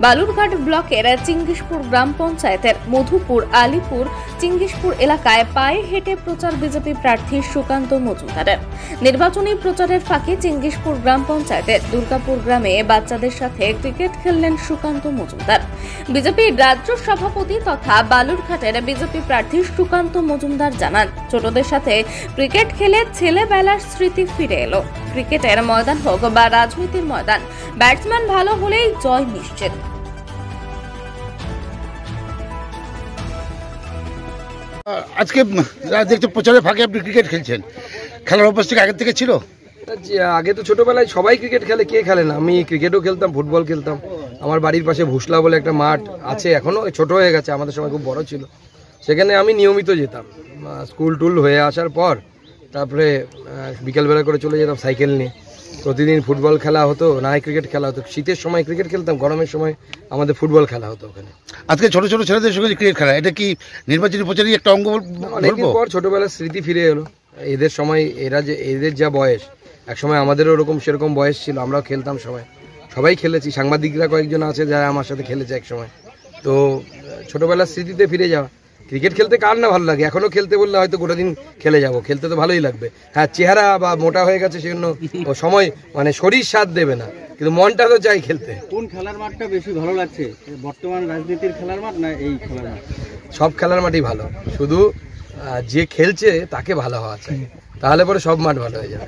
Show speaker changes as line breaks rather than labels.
বালুরঘাট ব্লকের চিঙ্গিসপুর গ্রাম পঞ্চায়েতের মধুপুর আলিপুর চিঙ্গিসপুর এলাকায় পায়ে হেঁটে প্রচার বিজেপি প্রার্থী সুকান্ত মজুমদারের। নির্বাচনী প্রচারের ফাঁকে চিঙ্গিসপুর গ্রাম পঞ্চায়েতের দুর্গাপুর গ্রামে বাচ্চাদের সাথে ক্রিকেট খেললেন সুকান্ত মজুমদার। বিজেপির রাজ্য সভাপতি তথা বালুরঘাটের বিজেপি প্রার্থী সুকান্ত মজুমদার জানান, ছোটদের সাথে ক্রিকেট খেলে ছেলেবেলার স্মৃতি ফিরে এলো। ক্রিকেটের ময়দান হোক বা রাজনীতির ময়দান, ব্যাটসম্যান ভালো হলেই জয় নিশ্চিত।
আজকে দেখতে প্রচারের ফাঁকে আপনি ক্রিকেট খেলছেন, খেলার অভ্যাস থেকে আগের থেকে ছিল?
আগে তো ছোটবেলায় সবাই ক্রিকেট খেলে, কে খেলে না। আমি ক্রিকেটও খেলতাম, ফুটবল খেলতাম। আমার বাড়ির পাশে ভুসলা বলে একটা মাঠ আছে, এখনো ছোট হয়ে গেছে, আমাদের সময় খুব বড় ছিল। সেখানে আমি নিয়মিত যেতাম, স্কুল টুল হয়ে আসার পর তারপরে বিকেলবেলা করে চলে যেতাম সাইকেল নিয়ে। প্রতিদিন ফুটবল খেলা হতো, না ক্রিকেট খেলা হতো। শীতের সময় ক্রিকেট খেলতাম, গরমের সময় আমাদের ফুটবল খেলা হতো ওখানে।
আজকে ছোট ছোট ছেলেদের সঙ্গে ক্রিকেট খেলা, এটা কি নির্বাচনী প্রচারের একটা অঙ্গ?
অনেকদিন পর ছোটবেলার স্মৃতি ফিরে এলো। এদের সময় এদের যা বয়স, এক সময় আমাদেরও ওরকম সেরকম বয়স ছিল, আমরাও খেলতাম, সবাই খেলেছি। সাংবাদিকরা কয়েকজন আছে যারা আমার সাথে খেলেছে এক সময়। তো ছোটবেলার স্মৃতিতে ফিরে যাওয়া। ক্রিকেট খেলতে কার না ভালো লাগে? এখনো খেলতে বললে হয়তো গোটা দিন খেলে যাব, খেলতে তো ভালোই লাগবে। হ্যাঁ, চেহারা বা মোটা হয়ে গেছে সেজন্য সময় শরীর সাথ দেবে না, কিন্তু মনটা তো চাই খেলতে।
কোন খেলার মাঠটা বেশি ভালো লাগছে, বর্তমান রাজনীতির খেলার মাঠ না এই খেলার মাঠ?
সব খেলার মাঠই ভালো, শুধু যে খেলছে তাকে ভালো হওয়া চাই, তাহলে পরে সব মাঠ ভালো হয়ে যাবে।